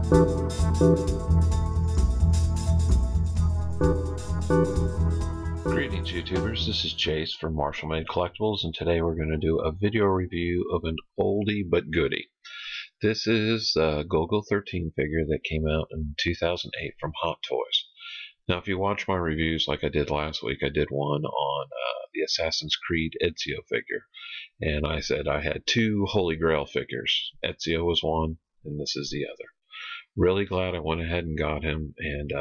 Greetings YouTubers, this is Jase from Marshall Made Collectibles, and today we're going to do a video review of an oldie but goodie. This is the Golgo 13 figure that came out in 2008 from Hot Toys. Now if you watch my reviews like I did last week, I did one on the Assassin's Creed Ezio figure, and I said I had two Holy Grail figures. Ezio was one, and this is the other. Really glad I went ahead and got him, and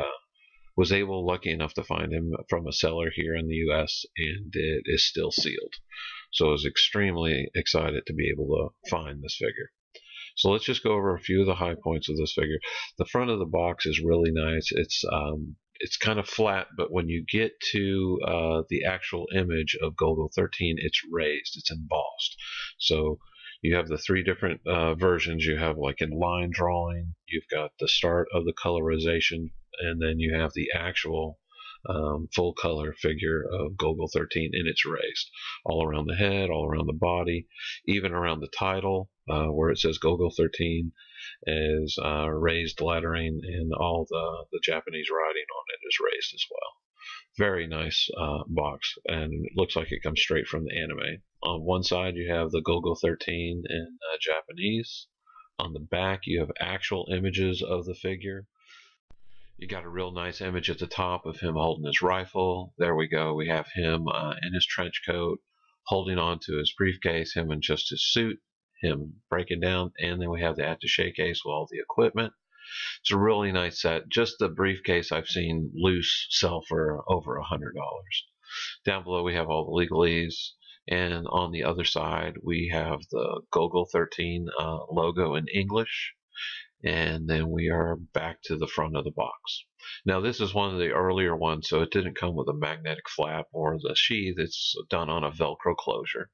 was lucky enough to find him from a seller here in the US, and it is still sealed. So I was extremely excited to be able to find this figure. So let's just go over a few of the high points of this figure. The front of the box is really nice. It's kind of flat, but when you get to the actual image of Golgo 13, it's raised, it's embossed. So you have the three different versions. You have like in line drawing, you've got the start of the colorization, and then you have the actual full color figure of Golgo 13, and it's raised all around the head, all around the body, even around the title where it says Golgo 13 is raised lettering, and all the Japanese writing on it is raised as well. Very nice box, and it looks like it comes straight from the anime. On one side you have the Golgo 13 in Japanese. On the back you have actual images of the figure. You got a real nice image at the top of him holding his rifle. There we go. We have him in his trench coat, holding on to his briefcase, him in just his suit, him breaking down, and then we have the attaché case with all the equipment. It's a really nice set. Just the briefcase I've seen loose sell for over $100. Down below we have all the legalese, and on the other side we have the Golgo 13 logo in English. And then we are back to the front of the box. Now this is one of the earlier ones, so it didn't come with a magnetic flap or the sheath. It's done on a Velcro closure.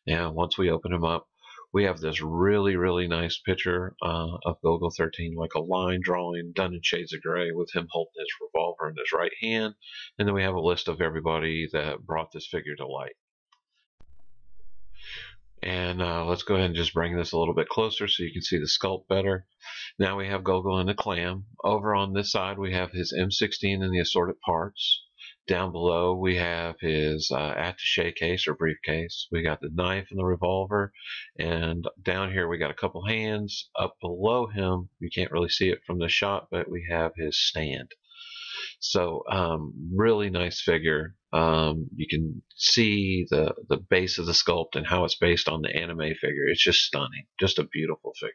And once we open them up, we have this really nice picture of Golgo 13, like a line drawing done in shades of gray with him holding his revolver in his right hand. And then we have a list of everybody that brought this figure to light. And let's go ahead and just bring this a little bit closer so you can see the sculpt better. Now we have Golgo in the clam. Over on this side we have his M16 and the assorted parts. Down below we have his attaché case or briefcase. We got the knife and the revolver. And down here we got a couple hands. Up below him, you can't really see it from the shot, but we have his stand. So really nice figure. You can see the base of the sculpt and how it's based on the anime figure. It's just stunning. Just a beautiful figure.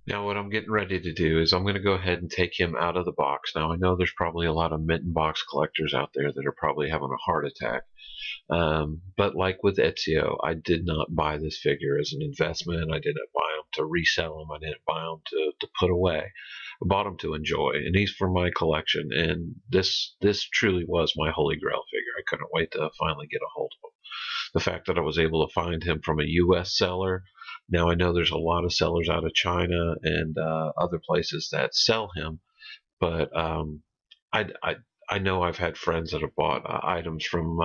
Now what I'm getting ready to do is I'm going to go ahead and take him out of the box. Now I know there's probably a lot of mitten box collectors out there that are probably having a heart attack. But like with Ezio, I did not buy this figure as an investment. I didn't buy him to resell him. I didn't buy him to put away. I bought him to enjoy, and he's for my collection. And this truly was my Holy Grail figure. I couldn't wait to finally get a hold of him. The fact that I was able to find him from a U.S. seller. Now I know there's a lot of sellers out of China and other places that sell him, but I know I've had friends that have bought items from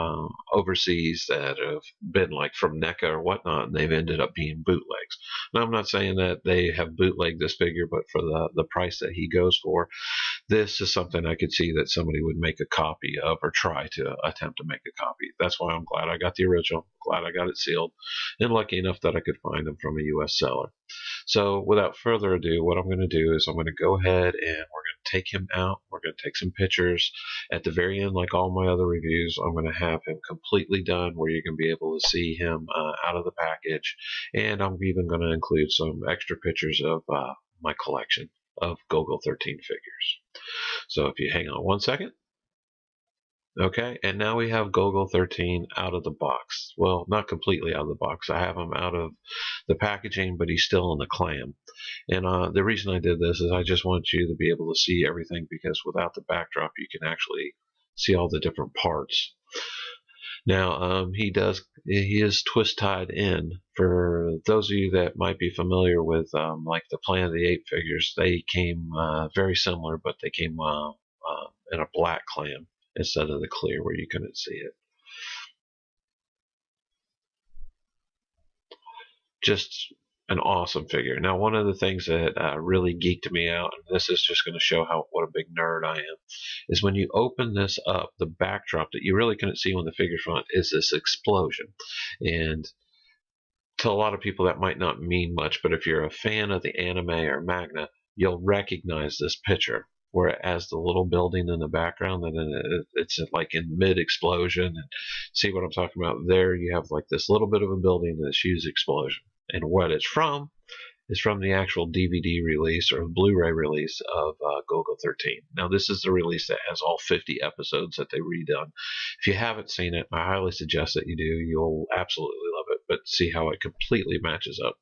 overseas that have been like from NECA or whatnot, and they've ended up being bootlegs. Now I'm not saying that they have bootlegged this figure, but for the price that he goes for, this is something I could see that somebody would make a copy of or try to attempt to make a copy. That's why I'm glad I got the original, glad I got it sealed, and lucky enough that I could find them from a U.S. seller. So without further ado, what I'm going to do is I'm going to go ahead and we're going to take him out. We're going to take some pictures. At the very end, like all my other reviews, I'm going to have him completely done where you can be able to see him out of the package. And I'm even going to include some extra pictures of my collection of Golgo 13 figures. So if you hang on one second. Okay, and now we have Golgo 13 out of the box. Well, not completely out of the box. I have him out of the packaging, but he's still in the clam. And the reason I did this is I just want you to be able to see everything, because without the backdrop, you can actually see all the different parts. Now, he is twist tied in. For those of you that might be familiar with like the Planet of the Apes figures, they came very similar, but they came in a black clam instead of the clear where you couldn't see it. Just an awesome figure. Now, one of the things that really geeked me out, and this is just going to show how what a big nerd I am, is when you open this up, the backdrop that you really couldn't see when the figure's front is this explosion. And to a lot of people that might not mean much, but if you're a fan of the anime or manga, you'll recognize this picture. Whereas the little building in the background, and it's like in mid explosion, and see what I'm talking about there. You have like this little bit of a building that's huge explosion, and what it's from is from the actual DVD release or Blu-ray release of Golgo 13. Now, this is the release that has all 50 episodes that they redone. If you haven't seen it, I highly suggest that you do. You'll absolutely love it, but see how it completely matches up.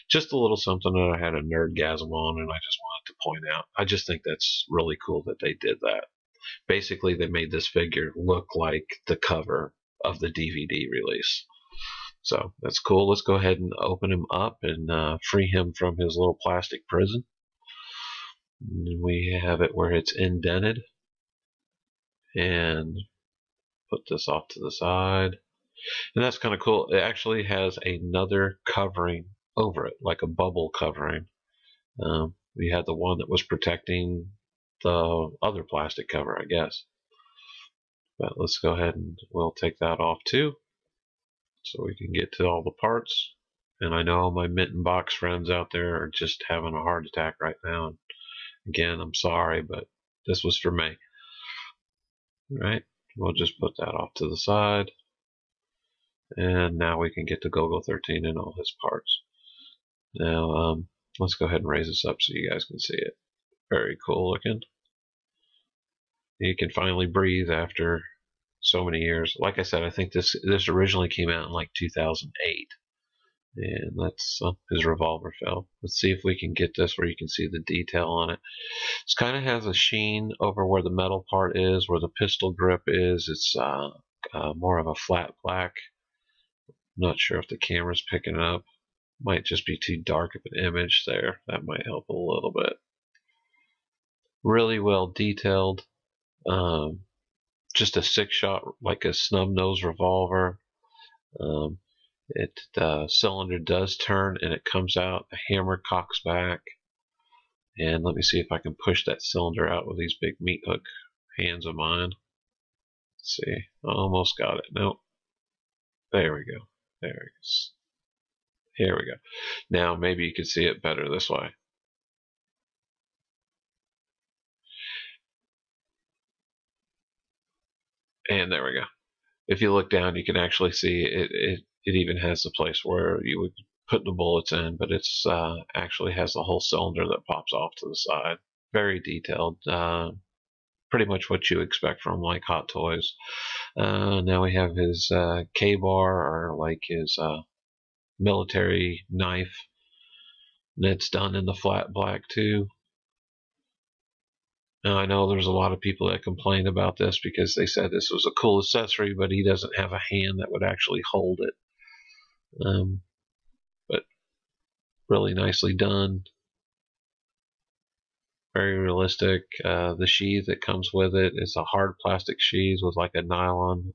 Just a little something that I had a nerdgasm on, and I just wanted to point out. I just think that's really cool that they did that. Basically, they made this figure look like the cover of the DVD release. So that's cool. Let's go ahead and open him up and free him from his little plastic prison. And we have it where it's indented. And put this off to the side. And that's kind of cool. It actually has another covering over it, like a bubble covering. We had the one that was protecting the other plastic cover, I guess. But let's go ahead and we'll take that off too, so we can get to all the parts. And I know my Mitten Box friends out there are just having a heart attack right now. And again, I'm sorry, but this was for me. All right, we'll just put that off to the side. And now we can get to Golgo 13 and all his parts. Now, let's go ahead and raise this up so you guys can see it. Very cool looking. You can finally breathe after so many years. Like I said, I think this originally came out in like 2008. And that's his revolver fell. Let's see if we can get this where you can see the detail on it. It kind of has a sheen over where the metal part is, where the pistol grip is. It's more of a flat black. I'm not sure if the camera's picking it up. Might just be too dark of an image there. That might help a little bit. Really well detailed. Just a 6-shot, like a snub nose revolver. The cylinder does turn and it comes out. The hammer cocks back. And let me see if I can push that cylinder out with these big meat hook hands of mine. Let's see. Almost got it. Nope. There we go. There it is. Here we go. Now maybe you can see it better this way. And there we go. If you look down, you can actually see it even has the place where you would put the bullets in, but it's actually has the whole cylinder that pops off to the side. Very detailed. Pretty much what you expect from like Hot Toys. Now we have his K-bar, or like his military knife. That's done in the flat black too. Now I know there's a lot of people that complained about this because they said this was a cool accessory, but he doesn't have a hand that would actually hold it. But really nicely done. Very realistic. The sheath that comes with it is a hard plastic sheath with like a nylon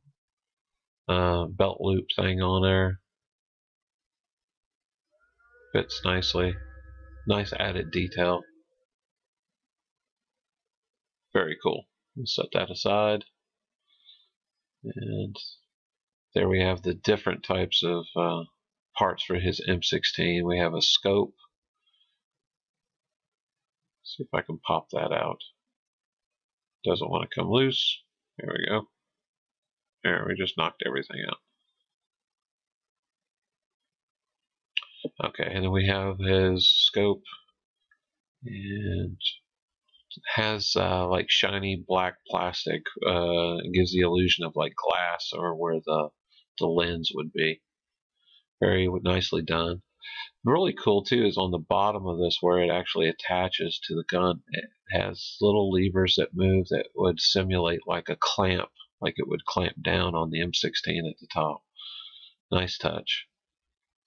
belt loop thing on there. Fits nicely. Nice added detail. Very cool. Let's set that aside. And there we have the different types of parts for his M16. We have a scope. See if I can pop that out. Doesn't want to come loose. There we go. There, we just knocked everything out. Okay, and then we have his scope, and it has like shiny black plastic. It gives the illusion of like glass or where the lens would be. Very nicely done. Really cool too is on the bottom of this where it actually attaches to the gun. It has little levers that move that would simulate like a clamp, like it would clamp down on the M16 at the top. Nice touch.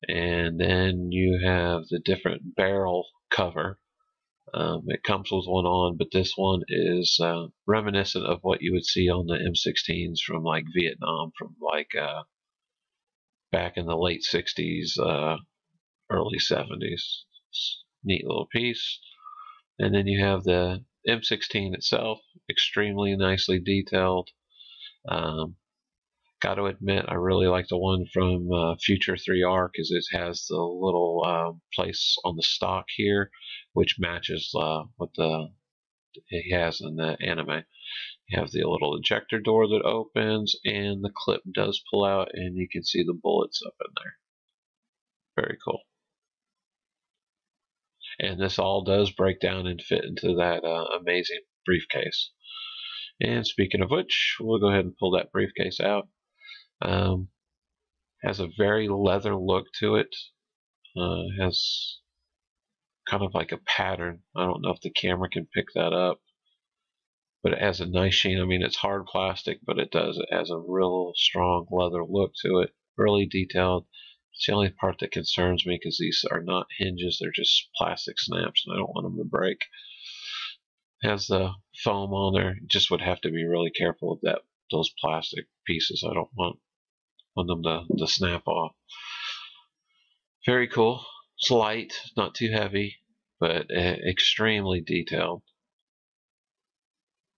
And then you have the different barrel cover. It comes with one on, but this one is reminiscent of what you would see on the M16s from like Vietnam, from like back in the late 60s. early 70s. Neat little piece. And then you have the M16 itself, extremely nicely detailed. Um, Got to admit, I really like the one from Future 3R because it has the little place on the stock here, which matches what he has in the anime. You have the little ejector door that opens, and the clip does pull out, and you can see the bullets up in there. Very cool. And this all does break down and fit into that amazing briefcase. And speaking of which, we'll go ahead and pull that briefcase out. Has a very leather look to it. Has kind of like a pattern. I don't know if the camera can pick that up, but it has a nice sheen. I mean, it's hard plastic, but it has a real strong leather look to it. Really detailed. It's the only part that concerns me because these are not hinges, they're just plastic snaps, and I don't want them to break. Has the foam on there. Just would have to be really careful of those plastic pieces. I don't want them to snap off. Very cool. It's light, not too heavy, but extremely detailed.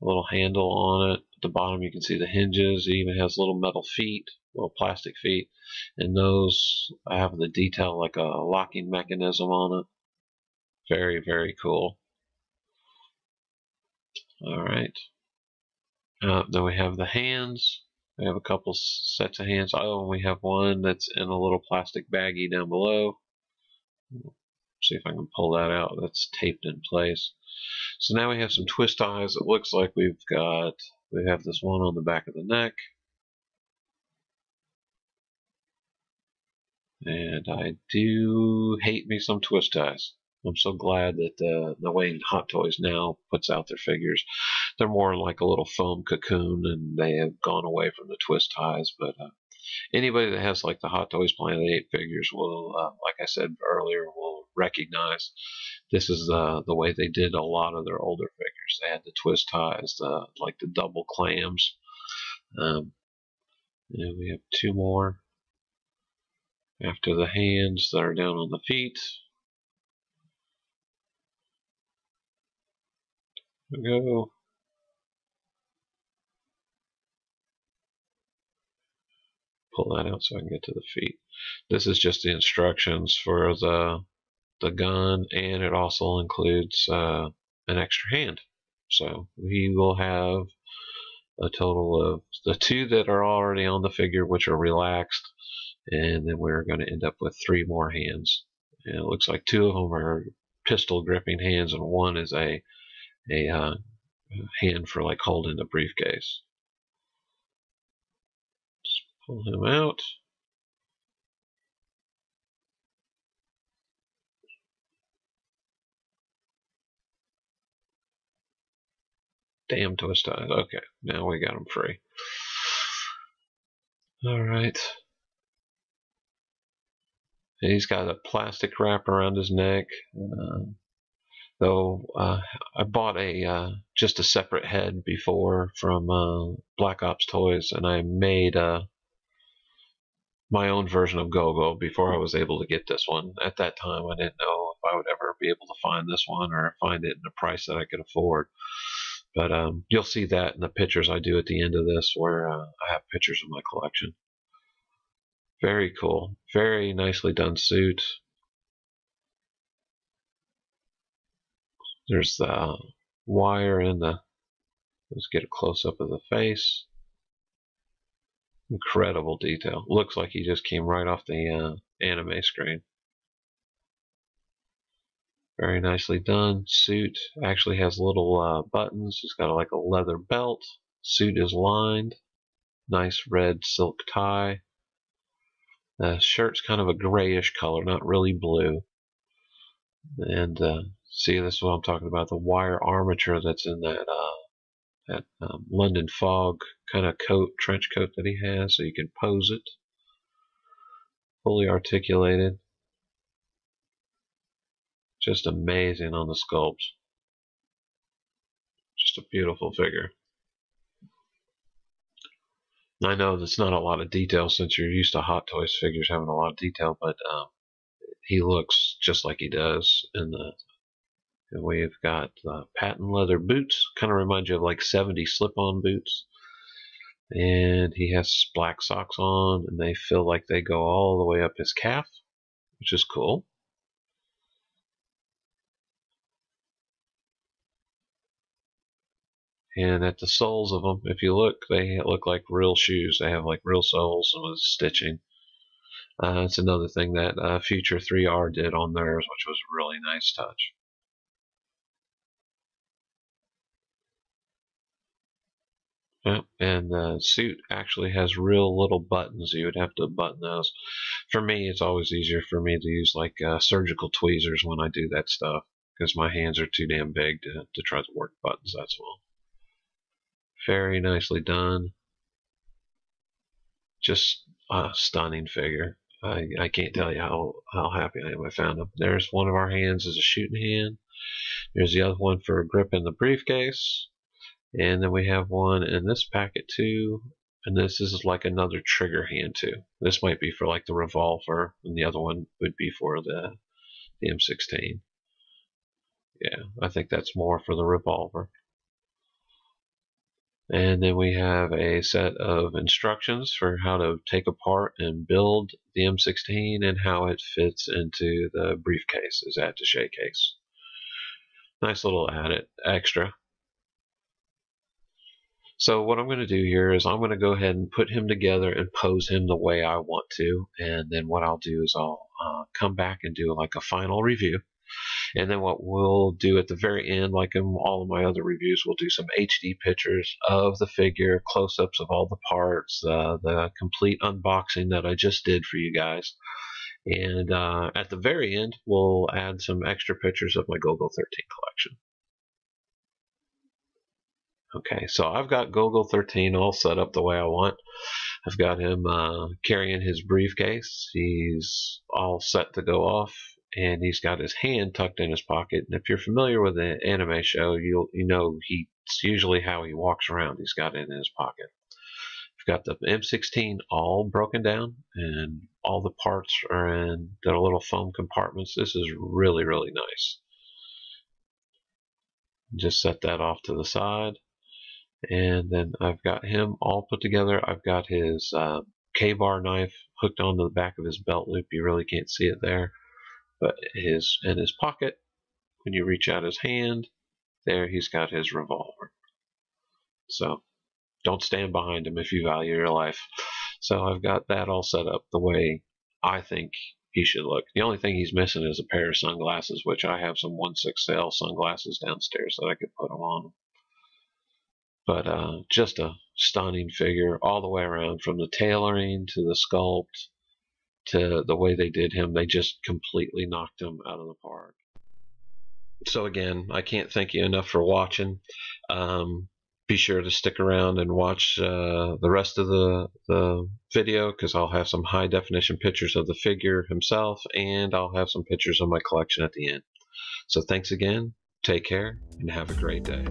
A little handle on it. At the bottom you can see the hinges. It even has little metal feet, little plastic feet, and those have the detail like a locking mechanism on it. Very, very cool. All right. Then we have the hands. We have a couple sets of hands. Oh, and we have one that's in a little plastic baggie down below. See if I can pull that out. That's taped in place. So now we have some twist ties. It looks like we have this one on the back of the neck. And I do hate me some twist ties. I'm so glad that the way Hot Toys now puts out their figures, they're more like a little foam cocoon, and they have gone away from the twist ties. But anybody that has like the Hot Toys Planet 8 figures will, like I said earlier, will recognize this is the way they did a lot of their older figures. They had the twist ties, like the double clams. And we have two more after the hands that are down on the feet. There we go. Pull that out so I can get to the feet. This is just the instructions for the gun, and it also includes an extra hand. So we will have a total of the two that are already on the figure, which are relaxed, and then we're going to end up with three more hands. And it looks like two of them are pistol gripping hands, and one is a hand for like holding the briefcase. Just pull him out. Damn twist ties. Okay, now we got him free. All right. He's got a plastic wrap around his neck. Though I bought just a separate head before from Black Ops Toys, and I made my own version of Gogo before I was able to get this one. At that time, I didn't know if I would ever be able to find this one or find it in a price that I could afford. But you'll see that in the pictures I do at the end of this, where I have pictures of my collection. Very cool. Very nicely done suit. There's the wire in the... Let's get a close-up of the face. Incredible detail. Looks like he just came right off the anime screen. Very nicely done. Suit actually has little buttons. He's got like a leather belt. Suit is lined. Nice red silk tie. The shirt's kind of a grayish color, not really blue. And see, this is what I'm talking about. The wire armature that's in that London fog kind of coat, trench coat that he has, so you can pose it. Fully articulated. Just amazing on the sculpts. Just a beautiful figure. I know that's not a lot of detail since you're used to Hot Toys figures having a lot of detail, but he looks just like he does in the. And we've got patent leather boots, kind of remind you of like 70s slip-on boots. And he has black socks on, and they feel like they go all the way up his calf, which is cool. And at the soles of them, if you look, they look like real shoes. They have like real soles with stitching. It's another thing that Future 3R did on theirs, which was a really nice touch. And the suit actually has real little buttons. You would have to button those. For me, it's always easier for me to use like surgical tweezers when I do that stuff, because my hands are too damn big to try to work buttons, that's all. Very nicely done. Just a stunning figure. I can't tell you how happy I am I found him. There's one of our hands as a shooting hand. There's the other one for gripping the briefcase. And then we have one in this packet too, and this is like another trigger hand too. This might be for like the revolver, and the other one would be for the M16. Yeah, I think that's more for the revolver. And then we have a set of instructions for how to take apart and build the M16 and how it fits into the briefcase as attaché case. Nice little added extra. So what I'm going to do here is I'm going to go ahead and put him together and pose him the way I want to, and then what I'll do is I'll come back and do like a final review. And then what we'll do at the very end, like in all of my other reviews, we'll do some HD pictures of the figure, close-ups of all the parts, the complete unboxing that I just did for you guys. And at the very end, we'll add some extra pictures of my Golgo 13 collection. Okay, so I've got Golgo 13 all set up the way I want. I've got him carrying his briefcase. He's all set to go off, and he's got his hand tucked in his pocket. And if you're familiar with the anime show, you know it's usually how he walks around. He's got it in his pocket. I've got the M16 all broken down, and all the parts are in their little foam compartments. This is really, really nice. Just set that off to the side. And then I've got him all put together. I've got his K-bar knife hooked onto the back of his belt loop. You really can't see it there, but in his pocket, when you reach out his hand, there he's got his revolver. So don't stand behind him if you value your life. So I've got that all set up the way I think he should look. The only thing he's missing is a pair of sunglasses, which I have some 1/6 sale sunglasses downstairs that I could put him on. But just a stunning figure all the way around, from the tailoring to the sculpt to the way they did him. They just completely knocked him out of the park. So again, I can't thank you enough for watching. Be sure to stick around and watch the rest of the video, because I'll have some high definition pictures of the figure himself, and I'll have some pictures of my collection at the end. So thanks again, take care, and have a great day.